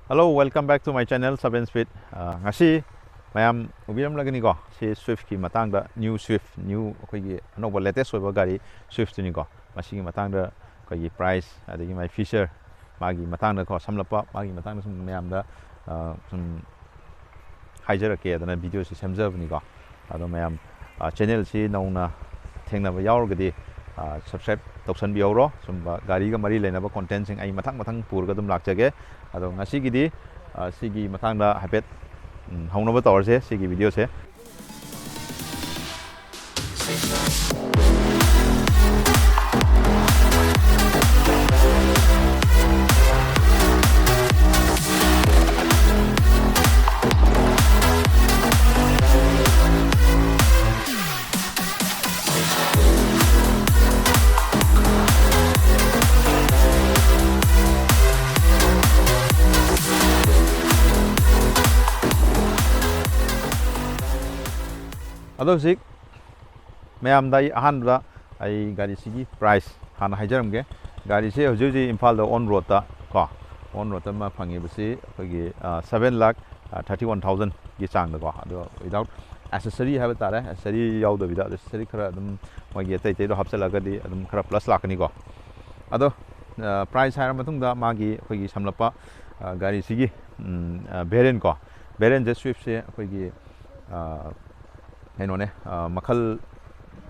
Hello, welcome back to my channel 7 Speed. Ngasi mayam ubiram lagani ko si Swift ki matang da new Swift new koi gi anoba latest oiba gari Swift ni ko masi ki matang da koi gi price adagi my feature magi matang da ko samlapa magi matang da sum mayam da sum haijara ke adana video si samjab ni ko ado mayam channel si nauna thengna ba yaur gadi subscribe toksan bi yauro sum gari ga mari lena ba content sing ai matang pur ga dum lakjage ado ngasi gidi sigi matang da habet hongno ba tawar se sigi video se ado sik mayam dai ahan da ai gari sigi price hana haijaram ge gari se hoji imphal da on road ta ko on road ta ma phangi basi khogi 7,31,000 gi chang da ko ado without accessory have tare accessory yaw da without accessory khara dum magi tai do hapsala ga di dum khara plus lakani ko ado price hair matung da magi khogi samlapa gari sigi variant ko variant je Swift se khogi ne makal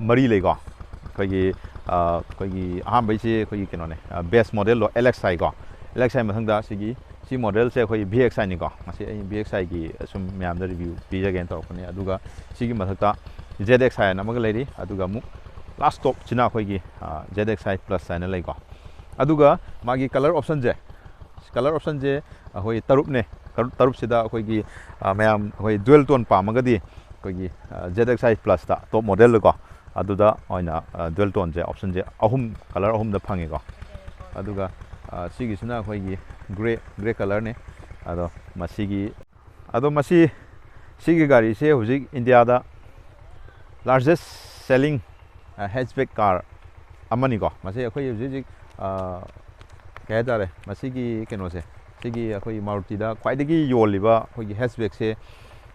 mari lego kogi aham se kogi kenone base model lo LXi ko LXi mathangda sigi si model se koi VXi ni ko masi VXi gi sum myam da review pi again to ko ne aduga sigi mathakta ZXi na maga leiri aduga mu last top china koi gi ZXi plus sign lei ko aduga magi color option je hoi tarup ne tarup sida koi gi myam hoi dual tone pa maga di kogi ZXi plus ta top model ko aduda oina dual tone je option je ahum color ahum da phangi ko aduga sigi suna kogi gray color ne ado masi sigi gari se hujik India da largest selling hatchback car amani ko masi akhoi hujik kaya dare masi gi keno se sigi akhoi Maruti da kwaidagi yoliba kogi hatchback se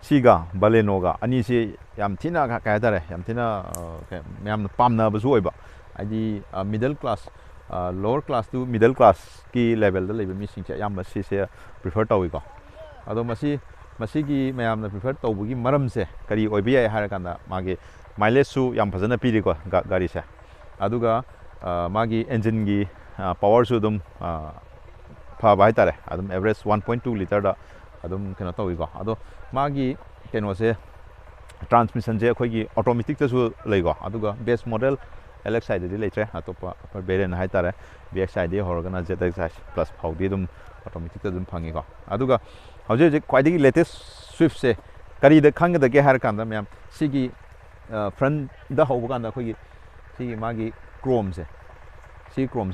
siga baleno ani se yam thina ka ka dare yam thina yam pamna ba zuiba adi middle class lower class to middle class ki level da lebe mi sing che yam si se prefer tawi ko ado masi gi mayam na prefer tawbugi maram se kari oibi ai har kanda magi mileage su yam phajana piri ko gari se aduga magi engine gi power su dum pha bai tare adum average 1.2 liter da adum kena tawi ko ado magi keno se transmission je khoi automatic ta su leigo aduga base model LXi de leitre atopa variant hai tare VXi de horgana ZXi plus phawdi dum automatic ta dum phangi ko aduga hoje je kwaidagi latest Swift se kari da khang da ge har kan da myam sigi front da hobu kan da khoi sigi magi chrome se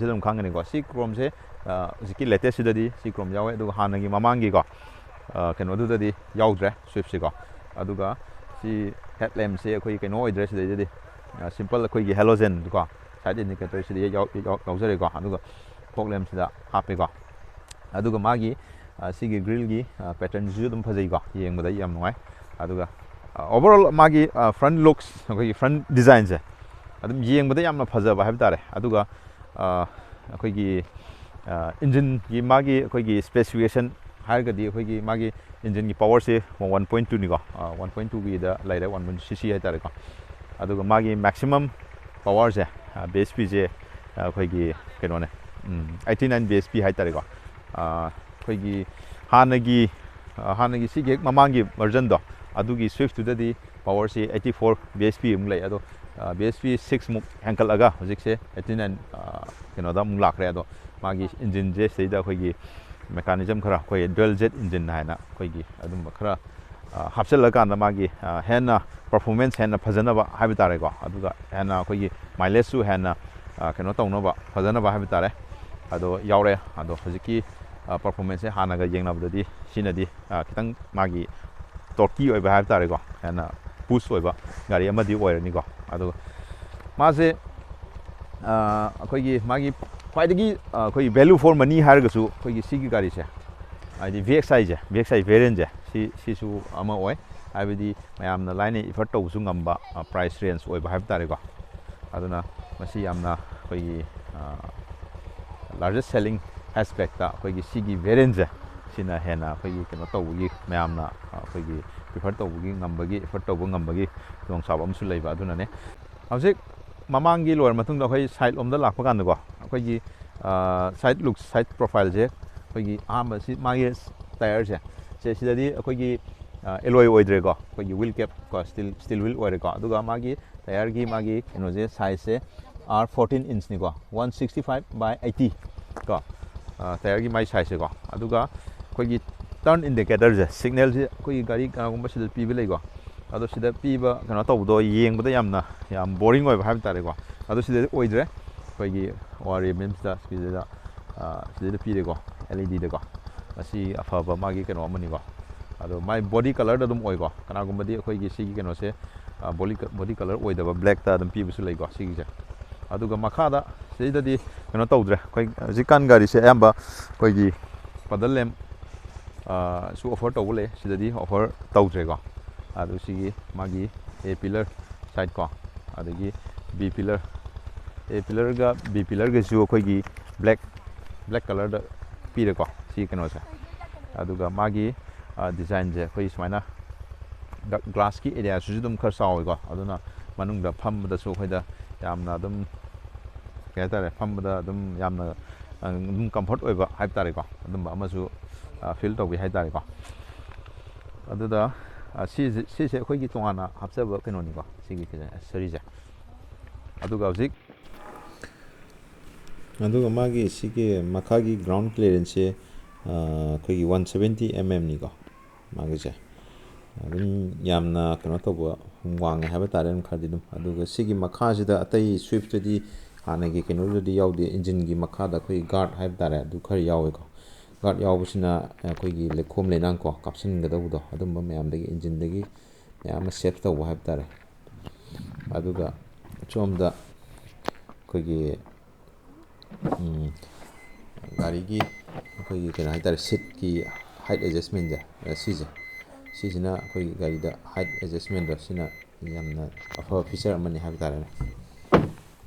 dum khang ni ko si chrome se ziki latest da di si chrome yawe aduga hanagi mamangi ko keno du da di yaudre Swift se ko aduga si headlamp se khoi keno address de di simple khoi gi halogen ko side indicator se di yaujare ko aduga fog lamp se da hape ko aduga magi sigi grill gi pattern ju dum phajai ko yeng bada yam noi aduga overall magi front looks khoi front design se adum yeng bada yam na phajaba habi tare aduga khoi gi engine gi magi khoi gi specification हारगदी अखोगी मागी engine की power से 1.2 निको 1.2 की दा लाइरे 1.2 cc है तारे को अदुगा मागी मैक्सिमम पावर से bhp जे अखोगी केनो ने 89 bhp है तारे को अखोगी हानगी सिगे ममांगी वर्जन दो अदुगी स्विफ्ट ददी पावर से 84 bhp उम लै अदो bhp 6 मुक हैंकल अगा हुजिक से 89 केनो दा मुक लाखरे अदो मागी इंजन जे सेदा अखोगी mechanism khara koi dual jet engine haina koi gi adum khara hapsel la kan ma gi hena performance hena phajana ba habi tare ko aduga hena koi gi mileage su hena keno tawna ba phajana ba habi tare ado yaure ado hojiki performance hana ga yengna ba di sina di kitang ma gi torque oi ba habi tare ko hena push oi ba gari amadi oi ni ko ado ma se अखोगी मागी ख्वाइदगी अखोगी value for money हारगसु अखोगी सिगी गारी से ꯍꯥꯏꯗꯤ VXI ꯁꯦ VXI ꯚꯦꯔꯤꯌꯟ ꯁꯦ ꯁꯤꯁꯨ ꯑꯃ ꯑꯣꯏ ꯍꯥꯏꯕꯗꯤ ꯃꯌꯥꯝꯅ ꯂꯥꯏꯅ ꯏꯐꯔꯠ ꯇꯧꯕꯁꯨ ꯉꯝꯕ ꯄ꯭ꯔꯥꯏꯁ ꯔꯦꯟꯖ ꯑꯣꯏꯕ ꯍꯥꯏꯕ ꯇꯥꯔꯦꯀꯣ ꯑꯗꯨꯅ ꯃꯁꯤ ꯌꯥꯝꯅ ꯑꯩꯈꯣꯏꯒꯤ ꯂꯥꯔꯖꯦꯁ ꯁꯦꯂꯤꯡ ꯑꯦꯁꯄꯦꯛꯇ ꯑꯩꯈꯣꯏꯒꯤ ꯁꯤꯒꯤ ꯚꯦꯔꯤꯌꯟꯁꯦ ꯁꯤꯅ ꯍꯦꯟꯅ ꯑꯩꯈꯣꯏꯒꯤ ꯀꯩꯅꯣ ꯇꯧꯕꯒꯤ ꯃꯌꯥꯝꯅ ꯑꯩꯈꯣꯏꯒꯤ ꯄ꯭ꯔꯤꯐꯔ ꯇꯧꯕꯒꯤ ꯉꯝꯕꯒꯤ ꯏꯐꯔꯠ ꯇꯧꯕ ꯉꯝꯕꯒꯤ ꯈꯨꯗꯣꯡꯆꯥꯕ ꯑꯃꯁꯨ ꯂꯩꯕ ꯑꯗꯨꯅꯅꯦ ꯍꯧꯖꯤꯛ ꯃꯃꯥꯡꯒꯤ ꯂꯣꯏꯔ ꯃꯇꯨꯡꯗ ꯑꯩꯈꯣꯏ ꯁꯥꯏꯠ ꯂꯣꯝꯗ ꯂꯥꯛꯄ ꯀꯥꯟꯗꯀꯣ ꯑꯩꯈꯣꯏꯒꯤ ꯁꯥꯏꯠ ꯂꯨꯛ ꯁꯥꯏꯠ ꯄ꯭ꯔꯣꯐꯥꯏꯜꯁꯦ ꯑꯩꯈꯣꯏꯒꯤ ꯑꯍꯥꯟꯕ ꯃꯥꯒꯤ ꯇꯥꯌꯔꯁꯦ ꯁꯤꯗꯗꯤ ꯑꯩꯈꯣꯏꯒꯤ ꯑꯦꯂꯣꯏ ꯑꯣꯏꯗ꯭ꯔꯦꯀꯣ ꯑꯩꯈꯣꯏꯒꯤ ꯋꯤꯜ ꯀꯦꯞ ꯀꯣ ꯁ꯭ꯇꯤꯜ ꯋꯤꯜ ꯑꯣꯏꯔꯦꯀꯣ ꯑꯗꯨꯒ ꯃꯥꯒꯤ ꯇꯥꯌꯔꯒꯤ ꯃꯥꯒꯤ ꯀꯩꯅꯣꯁꯦ ꯁꯥꯏꯖꯁꯦ R14 ꯏꯟꯆꯅꯤꯀꯣ 165/80 ꯀꯣ ꯇꯥꯌꯔꯒꯤ ꯃꯥꯒꯤ ꯁꯥꯏꯖꯁꯦꯀꯣ ꯑꯗꯨꯒ ꯑꯩꯈꯣꯏꯒꯤ ꯇꯔꯟ ꯏꯟꯗꯤꯀꯦꯇꯔꯁꯦ ꯁꯤꯒꯅꯦꯜꯁꯦ ꯑꯩꯈꯣꯏꯒꯤ ꯒꯥꯔꯤ ꯀꯅꯥꯒꯨꯝꯕ ꯁꯤꯗ ꯄꯤꯕ ꯂꯩꯀꯣ ꯑꯗꯣ ꯁꯤꯗ ꯄꯤꯕ ꯀꯩꯅꯣ ꯇꯧꯕꯗꯣ ꯌꯦꯡꯕꯗ ꯌꯥꯝ ꯕꯣꯔꯤꯡ ꯑꯣꯏꯕ ꯍꯥꯏꯕ ꯇꯥꯔꯦꯀꯣ ꯑꯗꯣ ꯁꯤꯗꯗꯤ ꯑꯣꯏꯗ꯭ꯔꯦ ꯑꯩꯈꯣꯏꯒꯤ ORMSꯗ ꯁꯤꯗꯩꯗ ꯄꯤꯔꯦꯀꯣ LEDꯗꯀꯣ ꯃꯁꯤ ꯑꯐꯕ ꯃꯥꯒꯤ ꯀꯩꯅꯣ ꯑꯃꯅꯤꯀꯣ ꯑꯗꯣ ꯃꯥꯏ ꯕꯣꯗꯤ ꯀꯂꯔꯗ ꯑꯗꯨꯝ ꯑꯣꯏꯀꯣ ꯀꯅꯥꯒꯨꯝꯕꯗꯤ ꯑꯩꯈꯣꯏꯒꯤ ꯁꯤꯒꯤ ꯀꯩꯅꯣꯁꯦ ꯕꯣꯗꯤ ꯀꯂꯔ ꯑꯣꯏꯗꯕ ꯕ꯭ꯂꯦꯛꯇ ꯑꯗꯨꯝ ꯄꯤꯕꯁꯨ ꯂꯩꯀꯣ ꯁꯤꯒꯤꯁꯦ ꯑꯗꯨꯒ ꯃꯈꯥꯗ ꯁꯤꯗꯩꯗꯗꯤ ꯀꯩꯅꯣ ꯇꯧꯗ꯭ꯔꯦ ꯑꯩꯈꯣꯏ ꯍꯧꯖꯤꯛꯀꯥꯟ ꯒꯥꯔꯤꯁꯦ ꯑꯌꯥꯝꯕ ꯑꯩꯈꯣꯏꯒꯤ ꯄꯗꯜ ꯂꯦꯝ ꯁꯨ ꯑꯣꯐꯔ ꯇꯧꯕ ꯂꯩ ꯁꯤꯗꯗꯤ ꯑꯣꯐꯔ ꯇꯧꯗ꯭ꯔꯦꯀꯣ ꯑꯗꯨ ꯁꯤꯒꯤ ꯃꯥꯒꯤ A ꯄꯤꯂꯔ ꯁꯥꯏꯠ ꯀꯣ ꯑꯗꯒꯤ B ꯄꯤꯂꯔ A ꯄꯤꯂꯔꯒ B ꯄꯤꯂꯔꯒꯁꯨ ꯑꯩꯈꯣꯏꯒꯤ ꯕ꯭ꯂꯦꯛ ꯀꯂꯔꯗ ꯄꯤꯔꯦꯀꯣ ꯁꯤ ꯀꯩꯅꯣꯁꯦ ꯑꯗꯨꯒ ꯃꯥꯒꯤ ꯗꯤꯖꯥꯏꯟꯁꯦ ꯑꯩꯈꯣꯏ ꯁꯨꯃꯥꯏꯅ ꯒ꯭ꯂꯥꯁꯀꯤ ꯑꯦꯔꯤꯌꯥꯁꯤꯁꯨ ꯑꯗꯨꯝ ꯈꯔ ꯆꯥꯎꯋꯤꯀꯣ ꯑꯗꯨꯅ ꯃꯅꯨꯡꯗ ꯐꯝꯕꯗꯁꯨ ꯑꯩꯈꯣꯏꯗ ꯌꯥꯝꯅ ꯑꯗꯨꯝ ꯀꯩ ꯍꯥꯏꯇꯥꯔꯦ ꯐꯝꯕꯗ ꯑꯗꯨꯝ ꯌꯥꯝꯅ ꯑꯗꯨꯝ ꯀꯝꯐꯣꯔꯠ ꯑꯣꯏꯕ ꯍꯥꯏꯕ ꯇꯥꯔꯦꯀꯣ ꯑꯗꯨꯝꯕ ꯑꯃꯁꯨ ꯐꯤꯜ ꯇꯧꯕꯤ ꯍꯥꯏ ꯇꯥꯔꯦꯀꯣ ꯑꯗꯨꯗ ꯁꯤꯁꯦ ꯑꯩꯈꯣꯏꯒꯤ ꯇꯣꯉꯥꯟꯅ ꯍꯥꯞꯆꯕ ꯀꯩꯅꯣꯅꯤꯀꯣ ꯁꯤꯒꯤ ꯑꯦꯛꯁꯦꯁꯔꯤꯁꯦ ꯑꯗꯨꯒ ꯍꯧꯖꯤꯛ ꯑꯗꯨꯒ ꯃꯥꯒꯤ ꯁꯤꯒꯤ ꯃꯈꯥꯒꯤ ꯒ꯭ꯔꯥꯎꯟ ꯀ꯭ꯂꯤꯌꯔꯦꯟꯁꯁꯦ ꯑꯩꯈꯣꯏꯒꯤ 170 mmꯅꯤꯀꯣ ꯃꯥꯒꯤꯁꯦ ꯑꯗꯨꯝ ꯌꯥꯝꯅ ꯀꯩꯅꯣ ꯇꯧꯕ ꯋꯥꯡꯉꯦ ꯍꯥꯏꯕ ꯇꯥꯔꯦ ꯑꯗꯨꯝ ꯈꯔꯗꯤ ꯑꯗꯨꯝ ꯑꯗꯨꯒ ꯁꯤꯒꯤ ꯃꯈꯥꯁꯤꯗ ꯑꯇꯩ ꯁ꯭ꯋꯤꯐꯇꯗꯤ ꯍꯥꯟꯅꯒꯤ ꯀꯩꯅꯣꯗꯨꯗꯤ ꯌꯥꯎꯗꯦ ꯏꯟꯖꯤꯟꯒꯤ ꯃꯈꯥꯗ ꯑꯩꯈꯣꯏ ꯒꯥꯔꯗ ꯍꯥꯏꯕ ꯇꯥꯔꯦ ꯑꯗꯨ ꯈꯔ ꯌꯥꯎꯋꯦꯀꯣ ꯒꯥꯔꯗ ꯌꯥꯎꯕꯁꯤꯅ ꯑꯩꯈꯣꯏꯒꯤ ꯂꯩꯈꯣꯝ ꯂꯩꯅꯥꯡꯀꯣ ꯀꯥꯞꯁꯤꯟꯒꯗꯧꯕꯗꯣ ꯑꯗꯨꯝꯕ ꯃꯌꯥꯝꯗꯒꯤ ꯏꯟꯖꯤꯟꯗꯒꯤ ꯃꯌꯥꯝ ꯑꯃ ꯁꯦꯐ ꯇꯧꯕ ꯍꯥꯏꯕ ꯇꯥꯔꯦ ꯑꯗꯨꯒ ꯁꯣꯝꯗ ꯑꯩꯈꯣꯏꯒꯤ ꯒꯥꯔꯤꯒꯤ ꯑꯩꯈꯣꯏꯒꯤ ꯀꯩꯅꯣ ꯍꯥꯏꯇꯥꯔꯦ ꯁꯤꯠꯀꯤ ꯍꯥꯏꯠ ꯑꯦꯗꯖꯁꯃꯦꯟꯁꯦ ꯁꯤꯁꯤꯅ ꯑꯩꯈꯣꯏꯒꯤ ꯒꯥꯔꯤꯗ ꯍꯥꯏꯠ ꯑꯦꯗꯖꯁꯃꯦꯟꯗꯣ ꯁꯤꯅ ꯌꯥꯝꯅ ꯑꯐꯕ ꯐꯤꯆꯔ ꯑꯃꯅꯤ ꯍꯥꯏꯕ ꯇꯥꯔꯦꯅꯦ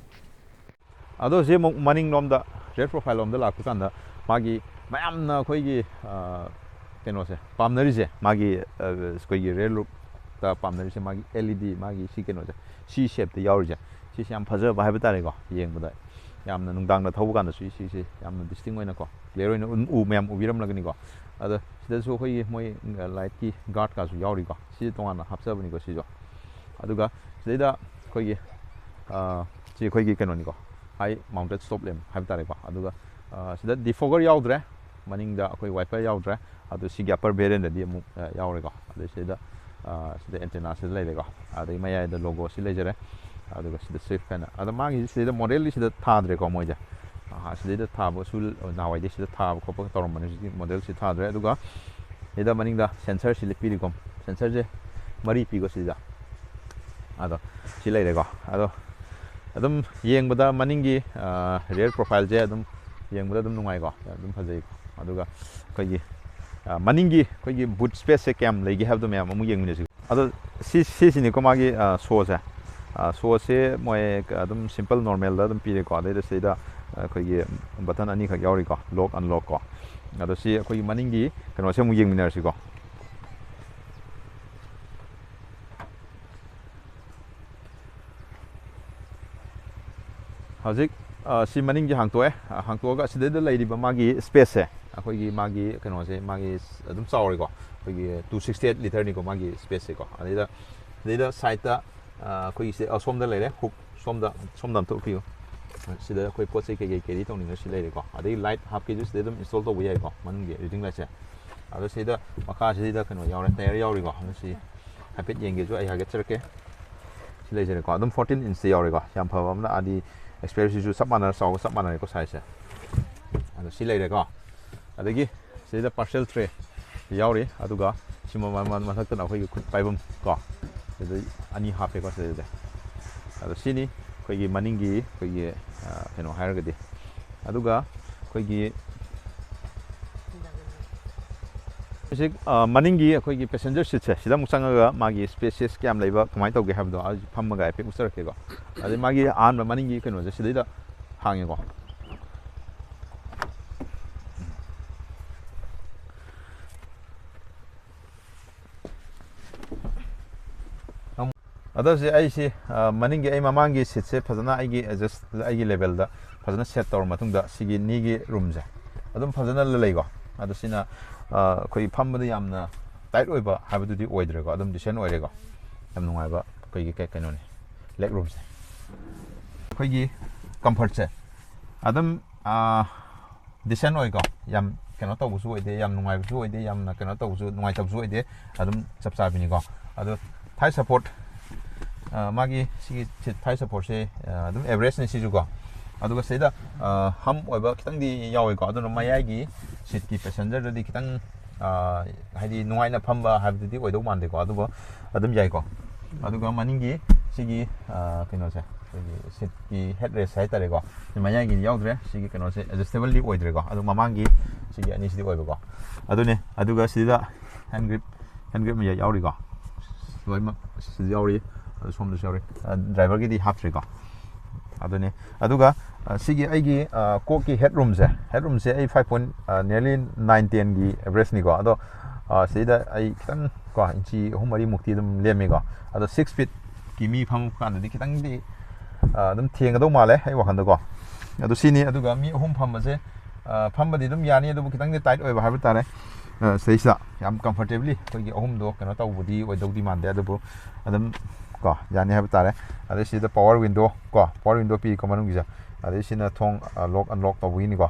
ꯑꯗꯣ ꯍꯧꯖꯤꯛ ꯑꯃꯨꯛ ꯃꯅꯤꯡꯂꯣꯝꯗ ꯔꯦꯠ ꯄ꯭ꯔꯣꯐꯥꯏꯜ ꯂꯣꯝꯗ ꯂꯥꯛꯄ ꯀꯥꯟꯗ ꯃꯥꯒꯤ ꯃꯌꯥꯝꯅ ꯑꯩꯈꯣꯏꯒꯤ ꯀꯩꯅꯣꯁꯦ ꯄꯥꯝꯅꯔꯤꯁꯦ ꯃꯥꯒꯤ ꯑꯩꯈꯣꯏꯒꯤ ꯔꯦꯠ ꯂꯨꯛꯇ ꯄꯥꯝꯅꯔꯤꯁꯦ ꯃꯥꯒꯤ LED ꯃꯥꯒꯤ ꯁꯤ ꯀꯩꯅꯣꯁꯦ ꯁꯤ ꯁꯦꯞꯇ ꯌꯥꯎꯔꯤꯁꯦ ꯁꯤꯁꯦ ꯌꯥꯝ ꯐꯖꯕ ꯍꯥꯏꯕ ꯇꯥꯔꯦꯀꯣ ꯌꯦꯡꯕꯗ ꯌꯥꯝꯅ ꯅꯨꯡꯗꯥꯡꯗ ꯊꯧꯕ ꯀꯥꯟꯗꯁꯨ ꯁꯤꯁꯦ ꯌꯥꯝꯅ ꯗꯤꯁꯇꯤꯡ ꯑꯣꯏꯅꯀꯣ ꯀ꯭ꯂꯤꯌꯥꯔ ꯑꯣꯏꯅ ꯃꯌꯥꯝ ꯎꯕꯤꯔꯝꯂꯒꯅꯤꯀꯣ ꯑꯗꯣ ꯁꯤꯗꯁꯨ ꯑꯩꯈꯣꯏꯒꯤ ꯃꯣꯏ ꯂꯥꯏꯠꯀꯤ ꯒꯥꯔꯗꯀꯥꯁꯨ ꯌꯥꯎꯔꯤꯀꯣ ꯁꯤ ꯇꯣꯉꯥꯟꯅ ꯍꯥꯞꯆꯕꯅꯤꯀꯣ ꯁꯤꯁꯨ ꯑꯗꯨꯒ ꯁꯤꯗꯩꯗ ꯑꯩꯈꯣꯏꯒꯤ ꯁꯤ ꯑꯩꯈꯣꯏꯒꯤ ꯀꯩꯅꯣꯅꯤꯀோ ꯍꯥꯏ ꯃꯥꯎꯟꯇꯦꯠ ꯁ꯭ꯇꯣꯞ ꯂꯦꯝ ꯍꯥꯏꯕ ꯇꯥꯔꯦꯀꯣ ꯑꯗꯨꯒ ꯁꯤꯗ ꯗꯤꯐꯣꯒꯔ ꯌꯥꯎꯗ꯭ꯔꯦ ꯃꯅꯤꯡꯗ ꯑꯩꯈꯣꯏ ꯋꯥꯏꯄꯔ ꯌꯥꯎꯗ꯭ꯔꯦ ꯑꯗꯨ ꯁꯤꯒꯤ ꯑꯞꯄꯔ ꯚꯦꯔꯤꯌꯟꯗꯗꯤ ꯑꯃꯨꯛ ꯌꯥꯎꯔꯦꯀꯣ ꯑꯗꯩ ꯁꯤꯗ ꯑꯦꯟꯇꯦꯅꯥꯁꯤꯗ ꯂꯩꯔꯦꯀꯣ ꯑꯗꯩ ꯃꯌꯥꯏꯗ ꯂꯣꯒꯣꯁꯤ ꯂꯩꯖꯔꯦ ꯑꯗꯨꯒ ꯁꯤꯗ ꯁ꯭ꯋꯤꯐ ꯍꯥꯏꯅ ꯑꯗꯣ ꯃꯥꯒꯤ ꯁꯤꯗ ꯃꯣꯗꯦꯜꯗꯤ ꯁꯤꯗ ꯊꯥꯗ꯭ꯔꯦꯀꯣ ꯃꯣꯏꯁꯦ ꯁꯤꯗꯩꯗ ꯊꯥꯕꯁꯨ ꯅꯍꯥꯟꯋꯥꯏꯗꯤ ꯁꯤꯗ ꯊꯥꯕ ꯈꯣꯠꯄ ꯇꯧꯔꯝꯕꯅꯤ ꯍꯧꯖꯤꯛꯇꯤ ꯃꯣꯗꯦꯜꯁꯤ ꯊꯥꯗ꯭ꯔꯦ ꯑꯗꯨꯒ ꯁꯤꯗ ꯃꯅꯤꯡꯗ ꯁꯦꯟꯁꯔꯁꯤ ꯄꯤꯔꯤꯀꯣ ꯁꯦꯟꯁꯔꯁꯦ 3 ꯄꯤꯀꯣ ꯁꯤꯗ ꯑꯗꯣ ꯁꯤ ꯂꯩꯔꯦꯀꯣ ꯑꯗꯣ ꯑꯗꯨꯝ ꯌꯦꯡꯕꯗ ꯃꯅꯤꯡꯒꯤ ꯔꯤꯌꯔ ꯄ꯭ꯔꯣꯐꯥꯏꯜꯁꯦ ꯑꯗꯨꯝ ꯌꯦꯡꯕꯗ ꯑꯗꯨꯝ ꯅꯨꯡꯉꯥꯏꯀꯣ ꯑꯗꯨꯝ ꯐꯖꯩꯀꯣ ꯑꯗꯨꯒ ꯑꯩꯈꯣꯏꯒꯤ ꯃꯅꯤꯡꯒꯤ ꯑꯩꯈꯣꯏꯒꯤ ꯕꯨꯠ ꯁ꯭ꯄꯦꯁꯁꯦ ꯀꯌꯥꯝ ꯂꯩꯒꯦ ꯍꯥꯏꯕꯗꯣ ꯃꯌꯥꯝ ꯑꯃꯨꯛ ꯌꯦꯡꯃꯤꯟꯅꯁꯤ ꯑꯗꯣ ꯁꯤꯁꯤꯅꯤꯀꯣ ꯃꯥꯒꯤ ꯁꯣꯁꯦ ꯁꯣꯁꯦ ꯃꯣꯏ ꯑꯗꯨꯝ ꯁꯤꯝꯄꯜ ꯅꯣꯔꯃꯦꯜꯗ ꯑꯗꯨꯝ ꯄꯤꯔꯦꯀꯣ ꯑꯗꯩꯗ ꯁꯤꯗ ꯑꯩꯈꯣꯏꯒꯤ ꯕꯇꯟ ꯑꯅꯤꯈꯛ ꯌꯥꯎꯔꯤꯀꯣ ꯂꯣꯛ ꯑꯟꯂꯣꯛ ꯀꯣ ꯑꯗꯣ ꯁꯤ ꯑꯩꯈꯣꯏꯒꯤ ꯃꯅꯤꯡꯒꯤ ꯀꯩꯅꯣꯁꯦ ꯑꯃꯨꯛ ꯌꯦꯡꯃꯤꯟꯅꯔꯁꯤꯀꯣ ꯍꯧꯖꯤꯛ ꯁꯤ ꯃꯅꯤꯡꯁꯦ ꯍꯥꯡꯇꯣꯛꯑꯒ ꯁꯤꯗꯩꯗ ꯂꯩꯔꯤꯕ ꯃꯥꯒꯤ ꯁ꯭ꯄꯦꯁꯁꯦ ꯑꯩꯈꯣꯏꯒꯤ ꯃꯥꯒꯤ ꯀꯩꯅꯣꯁꯦ ꯃꯥꯒꯤ ꯑꯗꯨꯝ ꯆꯥꯎꯔꯦꯀꯣ ꯑꯩꯈꯣꯏꯒꯤ 268 ꯂꯤꯇꯔꯅꯤꯀꯣ ꯃꯥꯒꯤ ꯁ꯭ꯄꯦꯁꯁꯦꯀꯣ ꯑꯗꯩꯗ ꯁꯥꯏꯠꯇ ꯑꯩꯈꯣꯏꯒꯤꯁꯦ ꯁꯣꯝꯗ ꯂꯩꯔꯦ ꯍꯨꯛ ꯁꯣꯝꯗ ꯑꯝꯇ ꯎꯞꯄꯤꯌꯨ ꯁꯤꯗ ꯑꯩꯈꯣꯏ ꯄꯣꯠ ꯆꯩ ꯀꯩꯀꯩ ꯀꯦꯔꯤ ꯇꯧꯅꯤꯡꯉ ꯁꯤ ꯂꯩꯔꯦꯀꯣ ꯑꯗꯩ ꯂꯥꯏꯠ ꯍꯥꯞꯀꯦꯁꯨ ꯁꯤꯗ ꯑꯗꯨꯝ ꯏꯟꯁꯇꯣꯜ ꯇꯧꯕ ꯌꯥꯏꯀꯣ ꯃꯅꯨꯡꯒꯤ ꯔꯤꯗꯤꯡ ꯂꯥꯏꯠꯁꯦ ꯑꯗꯣ ꯁꯤꯗ ꯃꯈꯥꯁꯤꯗ ꯀꯩꯅꯣ ꯌꯥꯎꯔꯦ ꯇꯥꯌꯔ ꯌꯥꯎꯔꯤꯀꯣ ꯑꯗꯣ ꯁꯤ ꯍꯥꯏꯐꯦꯠ ꯌꯦꯡꯒꯦꯁꯨ ꯑꯩ ꯍꯥꯏꯒꯠꯆꯔꯛꯀꯦ ꯁꯤ ꯂꯩꯖꯔꯦꯀꯣ ꯑꯗꯨꯝ 14 ꯏꯟꯆꯇ ꯌꯥꯎꯔꯦꯀꯣ ꯌꯥꯝ ꯐꯕ ꯑꯃꯅ ꯑꯦꯛꯁꯄꯤꯔꯤꯌꯦꯟꯁꯁꯤꯁꯨ ꯆꯞ ꯃꯥꯟꯅꯔ ꯆꯥꯎꯕ ꯆꯞ ꯃꯥꯟꯅꯔꯦꯀꯣ ꯁꯥꯏꯖꯁꯦ ꯑꯗꯣ ꯁꯤ ꯂꯩꯔꯦꯀꯣ ꯑꯗꯒꯤ ꯁꯤꯗ ꯄꯥꯔꯁꯦꯜ ꯇ꯭ꯔꯦ ꯌꯥꯎꯔꯤ ꯑꯗꯨꯒ ꯁꯤ ꯃꯊꯛꯇꯅ ꯑꯩꯈꯣꯏꯒꯤ ꯈꯨꯠ ꯄꯥꯏꯐꯝ ꯀꯣ ꯁꯤꯗ 2 ꯍꯥꯞꯄꯦꯀꯣ ꯁꯤꯗꯩꯗꯤ ꯑꯗꯣ ꯁꯤꯅꯤ ꯑꯩꯈꯣꯏꯒꯤ ꯃꯅꯤꯡꯒꯤ ꯑꯩꯈꯣꯏꯒꯤ ꯀꯩꯅꯣ ꯍꯥꯏꯔꯒꯗꯤ ꯑꯗꯨꯒ ꯑꯩꯈꯣꯏꯒꯤ ꯍꯧꯖꯤꯛ ꯃꯅꯤꯡꯒꯤ ꯑꯩꯈꯣꯏꯒꯤ ꯄꯦꯁꯦꯟꯖꯔ ꯁꯤꯠꯁꯦ ꯁꯤꯗ ꯑꯃꯨꯛ ꯆꯪꯉꯒ ꯃꯥꯒꯤ ꯁ꯭ꯄꯦꯁꯤꯌꯁ ꯀꯌꯥꯝ ꯂꯩꯕ ꯀꯃꯥꯏꯅ ꯇꯧꯒꯦ ꯍꯥꯏꯕꯗꯣ ꯐꯝꯃꯒ ꯍꯥꯏꯐꯦꯠ ꯎꯠꯆꯔꯛꯀꯦꯀꯣ ꯑꯗꯩ ꯃꯥꯒꯤ ꯑꯍꯥꯟꯕ ꯃꯅꯤꯡꯒꯤ ꯀꯩꯅꯣꯁꯦ ꯁꯤꯗꯩꯗ ꯍꯥꯡꯉꯦꯀꯣ ꯑꯗꯨꯁꯦ ꯑꯩꯁꯤ ꯃꯅꯤꯡꯒꯤ ꯑꯩ ꯃꯃꯥꯡꯒꯤ ꯁꯤꯠꯁꯦ ꯐꯖꯅ ꯑꯩꯒꯤ ꯑꯦꯗꯖꯁ ꯑꯩꯒꯤ ꯂꯦꯚꯦꯜꯗ ꯐꯖꯅ ꯁꯦꯠ ꯇꯧꯔ ꯃꯇꯨꯡꯗ ꯁꯤꯒꯤ ꯅꯤꯒꯤ ꯔꯨꯝꯁꯦ ꯑꯗꯨꯝ ꯐꯖꯅ ꯂꯩꯀꯣ ꯑꯗꯣ ꯁꯤꯅ ꯑꯩꯈꯣꯏ ꯐꯝꯕꯗ ꯌꯥꯝꯅ ꯇꯥꯏꯠ ꯑꯣꯏꯕ ꯍꯥꯏꯕꯗꯨꯗꯤ ꯑꯣꯏꯗ꯭ꯔꯦꯀꯣ ꯑꯗꯨꯝ ꯗꯤꯁꯦꯟ ꯑꯣꯏꯔꯦꯀꯣ ꯌꯥꯝ ꯅꯨꯡꯉꯥꯏꯕ ꯑꯩꯈꯣꯏꯒꯤ ꯀꯩꯅꯣꯅꯤ ꯂꯦꯛ ꯔꯨꯝꯁꯦ ꯑꯩꯈꯣꯏꯒꯤ ꯀꯝꯐꯔꯠꯁꯦ ꯑꯗꯨꯝ ꯗꯤꯁꯦꯟ ꯑꯣꯏꯀꯣ ꯌꯥꯝ ꯀꯩꯅꯣ ꯇꯧꯕꯁꯨ ꯑꯣꯏꯗꯦ ꯌꯥꯝ ꯅꯨꯡꯉꯥꯏꯕꯁꯨ ꯑꯣꯏꯗꯦ ꯌꯥꯝꯅ ꯀꯩꯅꯣ ꯇꯧꯕꯁꯨ ꯅꯨꯡꯉꯥꯏꯇꯕꯁꯨ ꯑꯣꯏꯗꯦ ꯑꯗꯨꯝ ꯆꯞ ꯆꯥꯕꯤꯅꯤꯀꯣ ꯑꯗꯣ ꯊꯥꯏ ꯁꯞꯄꯣꯔꯠ ꯃꯥꯒꯤ ꯁꯤꯒꯤ ꯊꯥꯏ ꯁꯞꯄꯣꯔꯠꯁꯦ ꯑꯗꯨꯝ ꯑꯦꯚꯔꯦꯖꯅꯤ ꯁꯤꯁꯨꯀꯣ ꯑꯗꯨꯒ ꯁꯤꯗ ꯍꯝ ꯑꯣꯏꯕ ꯈꯤꯇꯪꯗꯤ ꯌꯥꯎꯋꯦꯀꯣ ꯑꯗꯨꯅ ꯃꯌꯥꯏꯒꯤ ꯁꯤꯠꯀꯤ ꯄꯦꯁꯦꯟꯖꯔꯗꯗꯤ ꯈꯤꯇꯪ ꯍꯥꯏꯗꯤ ꯅꯨꯡꯉꯥꯏꯅ ꯐꯝꯕ ꯍꯥꯏꯕꯗꯨꯗꯤ ꯑꯣꯏꯗꯧ ꯃꯥꯟꯗꯦꯀꯣ ꯑꯗꯨꯕꯨ ꯑꯗꯨꯝ ꯌꯥꯏꯀꯣ ꯑꯗꯨꯒ ꯃꯅꯤꯡꯒꯤ ꯁꯤꯒꯤ ꯀꯩꯅꯣꯁꯦ ꯑꯩꯈꯣꯏꯒꯤ ꯁꯤꯠꯀꯤ ꯍꯦꯠ ꯔꯦꯁ ꯍꯥꯏꯇꯥꯔꯦꯀꯣ ꯃꯌꯥꯏꯒꯤꯗꯤ ꯌꯥꯎꯗ꯭ꯔꯦ ꯁꯤꯒꯤ ꯀꯩꯅꯣꯁꯦ ꯑꯦꯗꯖꯁꯇꯦꯕꯜꯗꯤ ꯑꯣꯏꯗ꯭ꯔꯦꯀꯣ ꯑꯗꯨ ꯃꯃꯥꯡꯒꯤ ꯁꯤꯒꯤ ꯑꯅꯤꯁꯤꯗꯤ ꯑꯣꯏꯕꯀꯣ ꯑꯗꯨꯅꯦ ꯑꯗꯨꯒ ꯁꯤꯗ ꯍꯦꯟ ꯒ꯭ꯔꯤꯞ ꯃꯌꯥ ꯌꯥꯎꯔꯤꯀꯣ ꯂꯣꯏꯅꯃꯛ ꯁꯤꯗ ꯌꯥꯎꯔꯤ ꯑꯗꯨ ꯁꯣꯝꯗꯁꯨ ꯌꯥꯎꯔꯤ ꯗ꯭ꯔꯥꯏꯚꯔꯒꯤꯗꯤ ꯍꯥꯞꯇ꯭ꯔꯤꯀꯣ ꯑꯗꯨꯅꯦ ꯑꯗꯨꯒ ꯁꯤꯒꯤ ꯑꯩꯒꯤ ꯀꯣꯛꯀꯤ ꯍꯦꯠ ꯔꯨꯝꯁꯦ ꯑꯩ 5.9-10ꯒꯤ ꯑꯦꯚꯔꯦꯖꯅꯤꯀꯣ ꯑꯗꯣ ꯁꯤꯗ ꯑꯩ ꯈꯤꯇꯪ ꯀꯣ ꯏꯟꯆꯤ 3-4 ꯃꯨꯛꯇꯤ ꯑꯗꯨꯝ ꯂꯦꯝꯃꯤꯀꯣ ꯑꯗꯣ 6 ꯐꯤꯠꯀꯤ ꯃꯤ ꯐꯝꯃꯛꯄ ꯀꯥꯟꯗꯗꯤ ꯈꯤꯇꯪꯗꯤ ꯑꯗꯨꯝ ꯊꯦꯡꯒꯗꯧ ꯃꯥꯜꯂꯦ ꯑꯩ ꯋꯥꯈꯜꯗꯀꯣ ꯑꯗꯨ ꯁꯤꯅꯤ ꯑꯗꯨꯒ ꯃꯤ 3 ꯐꯝꯕꯁꯦ ꯐꯝꯕꯗꯤ ꯑꯗꯨꯝ ꯌꯥꯅꯤ ꯑꯗꯨꯕꯨ ꯈꯤꯇꯪꯗꯤ ꯇꯥꯏꯠ ꯑꯣꯏꯕ ꯍꯥꯏꯕ ꯇꯥꯔꯦ ꯁꯤꯗꯩꯁꯤꯗ ꯌꯥꯝ ꯀꯝꯐꯔꯇꯦꯕꯂꯤ ꯑꯩꯈꯣꯏꯒꯤ 3ꯗꯣ ꯀꯩꯅꯣ ꯇꯧꯕꯗꯤ ꯑꯣꯏꯗꯧꯗꯤ ꯃꯥꯟꯗꯦ ꯑꯗꯨꯕꯨ ꯑꯗꯨꯝ ꯀꯣ ꯌꯥꯅꯤ ꯍꯥꯏꯕ ꯇꯥꯔꯦ ꯑꯗꯩ ꯁꯤꯗ ꯄꯋꯥꯔ ꯋꯤꯟꯗꯣ ꯄꯤꯀꯣ ꯃꯅꯨꯡꯒꯤꯁꯦ ꯑꯗꯩ ꯁꯤꯅ ꯊꯣꯡ ꯂꯣꯛ ꯑꯟꯂꯣꯛ ꯇꯧꯕꯒꯤꯅꯤꯀꯣ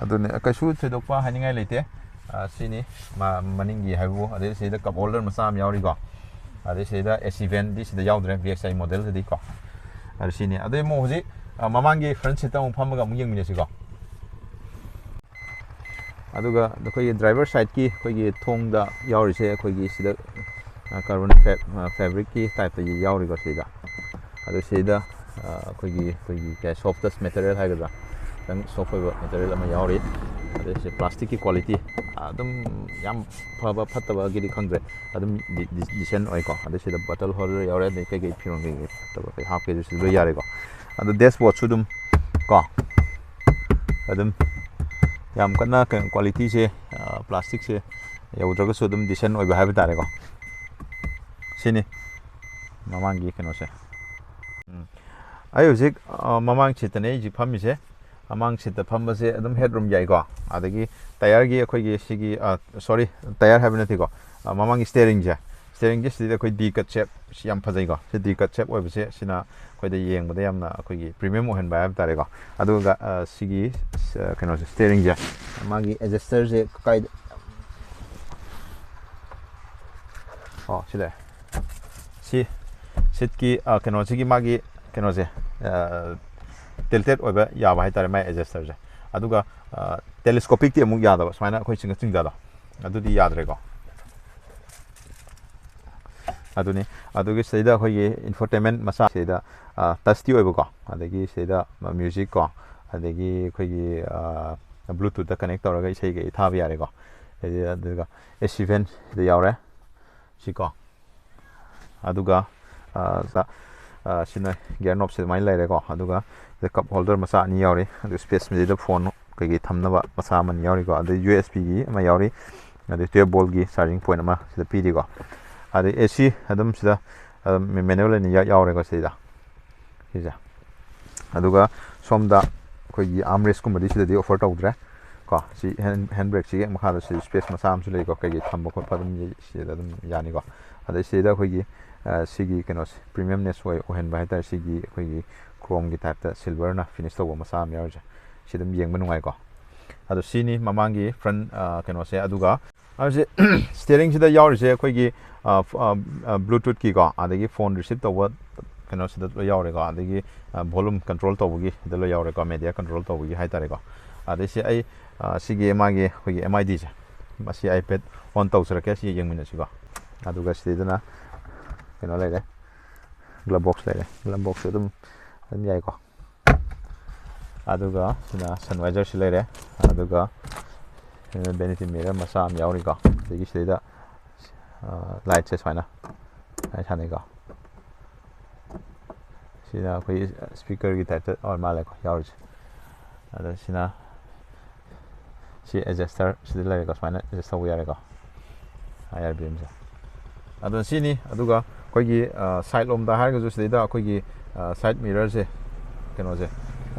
ꯑꯗꯨꯅꯦ ꯀꯩꯁꯨ ꯊꯣꯏꯗꯣꯛꯄ ꯍꯥꯏꯅꯤꯡꯉꯥꯏ ꯂꯩꯇꯦ ꯁꯤꯅꯤ ꯃꯅꯤꯡꯒꯤ ꯍꯥꯏꯕꯕꯨ ꯑꯗꯩ ꯁꯤꯗ ꯀꯞ ꯍꯣꯜꯗꯔ ꯃꯆꯥ ꯑꯃ ꯌꯥꯎꯔꯤꯀꯣ ꯑꯗꯩ ꯁꯤꯗ ꯑꯦꯁꯤ ꯚꯦꯟꯗꯤ ꯁꯤꯗ ꯌꯥꯎꯗ꯭ꯔꯦ VXI ꯃꯣꯗꯦꯜꯁꯤꯗꯤ ꯀꯣ ꯑꯗꯨ ꯁꯤꯅꯤ ꯑꯗꯩ ꯑꯃꯨꯛ ꯍꯧꯖꯤꯛ ꯃꯃꯥꯡꯒꯤ ꯐ꯭ꯔꯟꯠ ꯁꯤꯠꯇ ꯑꯃꯨꯛ ꯐꯝꯃꯒ ꯑꯃꯨꯛ ꯌꯦꯡꯃꯤꯟꯅꯁꯤꯀꯣ ꯑꯗꯨꯒ ꯑꯩꯈꯣꯏꯒꯤ ꯗ꯭ꯔꯥꯏꯚꯔ ꯁꯥꯏꯠꯀꯤ ꯑꯩꯈꯣꯏꯒꯤ ꯊꯣꯡꯗ ꯌꯥꯎꯔꯤꯁꯦ ꯑꯩꯈꯣꯏꯒꯤ ꯁꯤꯗ ꯀꯥꯔꯕꯟ ꯐꯦꯕ꯭ꯔꯤꯛꯀꯤ ꯇꯥꯏꯞꯇ ꯌꯥꯎꯔꯤꯀꯣ ꯁꯤꯗ ꯑꯗꯨ ꯁꯤꯗ ꯑꯩꯈꯣꯏꯒꯤ ꯁꯣꯐꯇꯦꯁ ꯃꯦꯇꯔꯤꯌꯦꯜ ꯍꯥꯏꯒꯗ꯭ꯔꯥ ꯈꯤꯇꯪ ꯁꯣꯐ ꯑꯣꯏꯕ ꯃꯦꯇꯔꯤꯌꯦꯜ ꯑꯃ ꯌꯥꯎꯔꯤ ꯑꯗꯩ ꯁꯤ ꯄ꯭ꯂꯥꯁꯇꯤꯛꯀꯤ ꯀ꯭ꯋꯥꯂꯤꯇꯤ ꯑꯗꯨꯝ ꯌꯥꯝ ꯐꯕ ꯐꯠꯇꯕꯒꯤꯗꯤ ꯈꯪꯗ꯭ꯔꯦ ꯑꯗꯨꯝ ꯗꯤꯁꯦꯟ ꯑꯣꯏꯀꯣ ꯑꯗꯩ ꯁꯤꯗ ꯕꯇꯜ ꯍꯣꯜꯗꯔ ꯌꯥꯎꯔꯦ ꯑꯗꯩ ꯀꯩꯀꯩ ꯐꯤꯔꯣꯟ ꯀꯩꯀꯩ ꯐꯠꯇꯕ ꯀꯩ ꯍꯥꯞꯀꯦꯁꯨ ꯁꯤꯗ ꯂꯣꯏ ꯌꯥꯔꯦꯀꯣ ꯑꯗꯨ ꯗꯦꯁꯕꯣꯔꯗꯁꯨ ꯑꯗꯨꯝ ꯀꯣ ꯑꯗꯨꯝ ꯌꯥꯝ ꯀꯟꯅ ꯀ꯭ꯋꯥꯂꯤꯇꯤꯁꯦ ꯄ꯭ꯂꯥꯁꯇꯤꯛꯁꯦ ꯌꯧꯗ꯭ꯔꯒꯁꯨ ꯑꯗꯨꯝ ꯗꯤꯁꯦꯟ ꯑꯣꯏꯕ ꯍꯥꯏꯕ ꯇꯥꯔꯦꯀꯣ ꯁꯤꯅꯤ ꯃꯃꯥꯡꯒꯤ ꯀꯩꯅꯣꯁꯦ ꯑꯩ ꯍꯧꯖꯤꯛ ꯃꯃꯥꯡ ꯁꯤꯠꯇꯅꯦ ꯑꯩ ꯍꯧꯖꯤꯛ ꯐꯝꯃꯤꯁꯦ ꯃꯃꯥꯡ ꯁꯤꯠꯇ ꯐꯝꯕꯁꯦ ꯑꯗꯨꯝ ꯍꯦꯠ ꯔꯨꯝ ꯌꯥꯏꯀꯣ ꯑꯗꯒꯤ ꯇꯌꯥꯔꯒꯤ ꯑꯩꯈꯣꯏꯒꯤ ꯁꯤꯒꯤ ꯁꯣꯔꯤ ꯇꯌꯥꯔ ꯍꯥꯏꯕ ꯅꯠꯇꯦꯀꯣ ꯃꯃꯥꯡꯒꯤ ꯁ꯭ꯇꯦꯔꯤꯡꯁꯦ ꯁꯤꯗ ꯑꯩꯈꯣꯏ ꯗꯤ ꯀꯠ ꯁꯦꯞ ꯁꯤ ꯌꯥꯝ ꯐꯖꯩꯀꯣ ꯁꯤ ꯗꯤ ꯀꯠ ꯁꯦꯞ ꯑꯣꯏꯕꯁꯦ ꯁꯤꯅ ꯑꯩꯈꯣꯏꯗ ꯌꯦꯡꯕꯗ ꯌꯥꯝꯅ ꯑꯩꯈꯣꯏꯒꯤ ꯄ꯭रीमिꯌꯝ ꯑꯣꯏꯍꯟꯕ ꯍꯥꯏꯕ ꯇꯥꯔꯦꯀꯣ ꯑꯗꯨꯒ ꯁꯤꯒꯤ ꯀꯩꯅꯣꯁꯦ ꯁ꯭ꯇꯦꯔꯤꯡꯁꯦ ꯃꯥꯒꯤ ꯑꯦꯗꯖꯁꯇꯔꯁꯦ ꯀꯥꯏꯗ ꯁꯤꯗ ꯁꯤ ꯁꯤꯠꯀꯤ ꯀꯩꯅꯣꯁꯤꯒꯤ ꯃꯥꯒꯤ ꯀꯩꯅꯣꯁꯦ ꯇꯤꯜꯇꯦꯠ ꯑꯣꯏꯕ ꯌꯥꯕ ꯍꯥꯏꯇꯥꯔꯦ ꯃꯥꯒꯤ ꯑꯦꯗꯖꯁꯇꯔꯁꯦ ꯑꯗꯨꯒ ꯇꯦꯂꯤꯁꯀꯣꯄꯤꯛꯇꯤ ꯑꯃꯨꯛ ꯌꯥꯗꯕ ꯁꯨꯃꯥꯏꯅ ꯑꯩꯈꯣই ꯆꯤꯡꯖꯥꯗꯣ ꯑꯗꯨꯗꯤ ꯌꯥꯗ꯭ꯔꯦꯀꯣ ꯑꯗꯨꯅꯤ ꯑꯗꯨꯒꯤ ꯁꯤꯗꯩꯗ ꯑꯩꯈꯣꯏꯒꯤ ꯏꯟꯐꯣꯇꯦꯟꯃꯦꯟ ꯃꯆꯥ ꯁꯤꯗꯩꯗ ꯇꯁꯇꯤ ꯑꯣꯏꯕꯀꯣ ꯑꯗꯒꯤ ꯁꯤꯗꯩꯗ ꯃ꯭ꯌꯨꯖꯤꯛ ꯀꯣ ꯑꯗꯒꯤ ꯑꯩꯈꯣꯏꯒꯤ ꯕ꯭ꯂꯨꯇꯨꯠꯇ ꯀꯅꯦꯛ ꯇꯧꯔꯒ ꯏꯁꯩ ꯀꯩ ꯊꯥꯕ ꯌꯥꯔꯦꯀꯣ ꯑꯗꯨꯒ AC ꯚꯦꯟ ꯁꯤꯗ ꯌꯥꯎꯔꯦ ꯁꯤꯀꯣ ꯑꯗꯨꯒ ꯁꯤꯅ ꯒꯤꯌꯔ ꯅꯣꯞꯁꯦ ꯑꯗꯨꯃꯥꯏꯅ ꯂꯩꯔꯦꯀꯣ ꯑꯗꯨꯒ ꯁꯤꯗ ꯀꯞ ꯍꯣꯜꯗꯔ ꯃꯆꯥ 2 ꯌꯥꯎꯔꯤ ꯑꯗꯨꯒ ꯁ꯭ꯄꯦꯁ ꯃꯁꯤꯗ ꯐꯣꯟ ꯀꯩꯀꯩ ꯊꯝꯅꯕ ꯃꯆꯥ ꯑꯃ ꯌꯥꯎꯔꯤꯀꯣ ꯑꯗꯩ USBꯒꯤ ꯑꯃ ꯌꯥꯎꯔꯤ ꯑꯗꯩ 12 ꯚꯣꯜꯠꯀꯤ ꯆꯥꯔꯖꯤꯡ ꯄꯣꯏꯟꯠ ꯑꯃ ꯁꯤꯗ ꯄꯤꯔꯤꯀꯣ ꯑꯗꯩ AC ꯑꯗꯨꯝ ꯁꯤꯗ ꯃꯦꯅꯨꯋꯦꯜ ꯑꯣꯏꯅ ꯌꯥꯎꯔꯦꯀꯣ ꯁꯤꯗ ꯁꯤꯁꯦ ꯑꯗꯨꯒ ꯁꯣꯝꯗ ꯑꯩꯈꯣꯏꯒꯤ ꯑꯥꯝꯔꯦꯁꯀꯨꯝꯕꯗꯤ ꯁꯤꯗꯗꯤ ꯑꯣꯐꯔ ꯇꯧꯗ꯭ꯔꯦ ꯀꯣ ꯁꯤ ꯍꯦꯟ ꯕ꯭ꯔꯦꯛꯁꯤꯒꯤ ꯍꯦꯛ ꯃꯈꯥꯗ ꯁꯤ ꯁ꯭ꯄꯦꯁ ꯃꯆꯥ ꯑꯃꯁꯨ ꯂꯩꯀꯣ ꯀꯩꯀꯩ ꯊꯝꯕ ꯈꯣꯠꯄ ꯑꯗꯨꯝ ꯁꯤꯗ ꯑꯗꯨꯝ ꯌꯥꯅꯤꯀꯣ ꯑꯗꯩ ꯁꯤꯗ ꯑꯩꯈꯣꯏꯒꯤ ꯁꯤꯒꯤ ꯀꯩꯅꯣꯁꯦ ꯄ꯭रीमिꯌꯝꯅꯦꯁ ꯑꯣꯏꯍꯟꯕ ꯍꯥꯏꯇꯥꯔꯦ ꯁꯤꯒꯤ ꯑꯩꯈꯣꯏꯒꯤ ꯀ꯭ꯔꯣꯝꯒꯤ ꯇꯥꯏꯞꯇ ꯁꯤꯜꯚꯔꯅ ꯐꯤꯅꯤꯁ ꯇꯧꯕ ꯃꯆꯥ ꯑꯃ ꯌꯥꯎꯔꯤꯁꯦ ꯁꯤ ꯑꯗꯨꯝ ꯌꯦꯡꯕ ꯅꯨꯡꯉꯥꯏꯀꯣ ꯑꯗꯣ ꯁꯤꯅꯤ ꯃꯃꯥꯡꯒꯤ ꯐ꯭ꯔꯟ ꯀꯩꯅꯣꯁꯦ ꯑꯗꯨꯒ ꯍꯧꯖꯤꯛ ꯁ꯭ꯇꯦꯔꯤꯡꯁꯤꯗ ꯌꯥꯎꯔꯤꯁꯦ ꯑꯩꯈꯣꯏꯒꯤ ꯕ꯭ꯂꯨꯇꯨꯠꯀꯤꯀꯣ ꯑꯗꯒꯤ ꯐꯣꯟ ꯔꯤꯁꯤꯞ ꯇꯧꯕ ꯀꯩꯅꯣꯁꯤꯗ ꯂꯣꯏ ꯌꯥꯎꯔꯦꯀꯣ ꯑꯗꯒꯤ ꯚꯣꯂꯨꯝ ꯀꯟꯇ꯭ꯔꯣꯜ ꯇꯧꯕꯒꯤ ꯁꯤꯗ ꯂꯣꯏ ꯌꯥꯎꯔꯦꯀꯣ ꯃꯦꯗꯤꯌꯥ ꯀꯟꯇ꯭ꯔꯣꯜ ꯇꯧꯕꯒꯤ ꯍꯥꯏꯇꯥꯔꯦꯀꯣ ꯑꯗꯩ ꯑꯩ ꯁꯤꯒꯤ ꯃꯥꯒꯤ ꯑꯩꯈꯣꯏꯒꯤ MIDꯁꯦ ꯃꯁꯤ iPad ꯑꯣꯟ ꯇꯧꯖꯔꯛꯀꯦ ꯁꯤ ꯌꯦꯡꯃꯤꯟꯅꯁꯤꯀꯣ ꯑꯗꯨꯒ ꯁꯤꯗꯩꯗꯅ ꯀꯩꯅꯣ ꯂꯩꯔꯦ ꯒ꯭ꯂꯕ ꯕꯣꯛꯁ ꯂꯩꯔꯦ ꯒ꯭ꯂꯕ ꯕꯣꯛꯁꯁꯨ ꯑꯗꯨꯝ ꯌꯥꯏꯀꯣ ꯑꯗꯨꯒ ꯁꯤꯅ ꯁꯟꯋꯥꯏꯖꯔꯁꯤ ꯂꯩꯔꯦ ꯑꯗꯨꯒ ꯕꯦꯅꯤꯇꯤ ꯃꯤꯔꯔ ꯃꯆꯥ ꯑꯃ ꯌꯥꯎꯔꯤꯀꯣ ꯑꯗꯒꯤ ꯁꯤꯗꯩꯗ ꯂꯥꯏꯠꯁꯦ ꯁꯨꯃꯥꯏꯅ ꯁꯥꯟꯅꯩꯀꯣ ꯁꯤꯅ ꯑꯩꯈꯣꯏ ꯁ꯭ꯄꯤꯀꯔꯒꯤ ꯇꯥꯏꯞꯇ ꯑꯣꯏ ꯃꯥꯜꯂꯦꯀꯣ ꯌꯥꯎꯔꯤꯁꯦ ꯑꯗꯣ ꯁꯤꯅ ꯁꯤ ꯑꯦꯗꯖꯁꯇꯔ ꯁꯤꯗ ꯂꯩꯔꯦꯀꯣ ꯁꯨꯃꯥꯏꯅ ꯑꯦꯗꯖꯁ ꯇꯧꯕ ꯌꯥꯔꯦꯀꯣ IRBMꯁꯦ ꯑꯗꯣ ꯁꯤꯅꯤ ꯑꯗꯨꯒ ꯑꯩꯈꯣꯏꯒꯤ ꯁꯥꯏꯠ ꯂꯣꯝꯗ ꯍꯥꯏꯔꯒꯁꯨ ꯁꯤꯗꯩꯗ ꯑꯩꯈꯣꯏꯒꯤ ꯁꯥꯏꯠ ꯃꯤꯔꯔꯁꯦ ꯀꯩꯅꯣꯁꯦ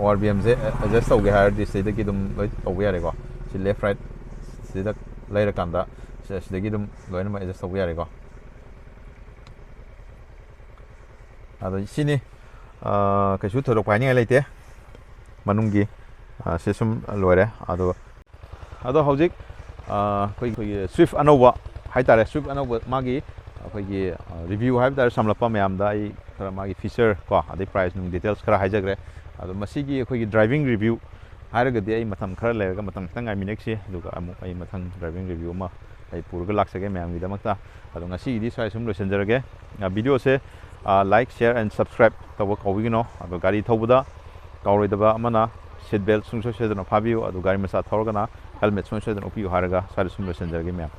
ORBMꯁꯦ ꯑꯦꯗꯖꯁ ꯇꯧꯒꯦ ꯍꯥꯏꯔꯗꯤ ꯁꯤꯗꯒꯤ ꯑꯗꯨꯝ ꯂꯣꯏ ꯇꯧꯕ ꯌꯥꯔꯦꯀꯣ ꯁꯤ ꯂꯦꯐ ꯔꯥꯏꯠ ꯁꯤꯗ ꯂꯩꯔꯀꯥꯟꯗ ꯁꯤꯗꯒꯤ ꯑꯗꯨꯝ ꯂꯣꯏꯅꯃꯛ ꯑꯦꯗꯖꯁ ꯇꯧꯕ ꯌꯥꯔꯦꯀꯣ ꯑꯗꯣ ꯁꯤꯅꯤ ꯀꯩꯁꯨ ꯊꯣꯏꯗꯣꯛꯄ ꯍꯥꯏꯅꯤꯡꯉꯥꯏ ꯂꯩꯇꯦ ꯃꯅꯨꯡꯒꯤ ꯁꯤ ꯁꯨꯝ ꯂꯣꯏꯔꯦ ꯑꯗꯣ ꯍꯧꯖꯤꯛ ꯑꯩꯈꯣꯏꯒꯤ ꯁ꯭ꯋꯤꯐ ꯑꯅꯧꯕ ꯍꯥꯏꯇꯥꯔꯦ ꯁ꯭ꯋꯤꯐ ꯑꯅꯧꯕ ꯃꯥꯒꯤ ꯑꯩꯈꯣꯏꯒꯤ ꯔꯤꯚ꯭ꯌꯨ ꯍꯥꯏꯕ ꯇꯥꯔꯦ ꯁꯝꯂꯞꯄ ꯃꯌꯥꯝꯗ ꯑꯩ ꯈꯔ ꯃꯥꯒꯤ ꯐꯤꯆꯔ ꯀꯣ ꯑꯗꯩ ꯄ꯭ꯔꯥꯏꯁ ꯅꯨꯡ ꯗꯤꯇꯦꯜꯁ ꯈꯔ ꯍꯥꯏꯖꯈ꯭ꯔꯦ ꯑꯗꯣ ꯃꯁꯤꯒꯤ ꯑꯩꯈꯣꯏꯒꯤ ꯗ꯭ꯔꯥꯏꯚꯤꯡ ꯔꯤꯚ꯭ꯌꯨ ꯍꯥꯏꯔꯒꯗꯤ ꯑꯩ ꯃꯇꯝ ꯈꯔ ꯂꯩꯔꯒ ꯃꯇꯝ ꯈꯤꯇꯪ ꯉꯥꯏꯃꯤꯟꯅꯈꯤꯁꯤ ꯑꯗꯨꯒ ꯑꯃꯨꯛ ꯑꯩ ꯃꯊꯪ ꯗ꯭ꯔꯥꯏꯚꯤꯡ ꯔꯤꯚ꯭ꯌꯨ ꯑꯃ ꯑꯩ ꯄꯨꯔꯒ ꯂꯥꯛꯆꯒꯦ ꯃꯌꯥꯝꯒꯤꯗꯃꯛꯇ ꯑꯗꯣ ꯉꯁꯤꯒꯤꯗꯤ ꯁ꯭ꯋꯥꯏ ꯁꯨꯝ ꯂꯣꯏꯁꯤꯟꯖꯔꯒꯦ ꯚꯤꯗꯤꯑꯣꯁꯦ ꯂꯥꯏꯛ ꯁꯤꯌꯔ ꯑꯦꯟ ꯁꯕꯁꯀ꯭ꯔꯥꯏꯕ ꯇꯧꯕ ꯀꯥꯎꯕꯤꯒꯅꯣ ꯑꯗꯣ ꯒꯥꯔꯤ ꯊꯧꯕꯗ ꯀꯥꯎꯔꯣꯏꯗꯕ ꯑꯃꯅ ꯁꯤꯠ ꯕꯦꯜꯠ ꯁꯨꯡꯁꯣꯏ ꯁꯣꯏꯗꯅ ꯐꯥꯕꯤꯌꯨ ꯑꯗꯨ ꯒꯥꯔꯤ ꯃꯆꯥ ꯊꯧꯔꯒꯅ ꯍꯦꯜꯃꯦꯠ ꯁꯨꯡꯁꯣꯏ ꯁꯣꯏꯗꯅ ꯎꯞꯄꯤꯌꯨ ꯍꯥꯏꯔꯒ ꯁ꯭ꯋꯥꯏꯗ ꯁꯨꯝ ꯂꯣꯏꯁꯤꯟꯖꯔꯒꯦ ꯃꯌꯥꯝ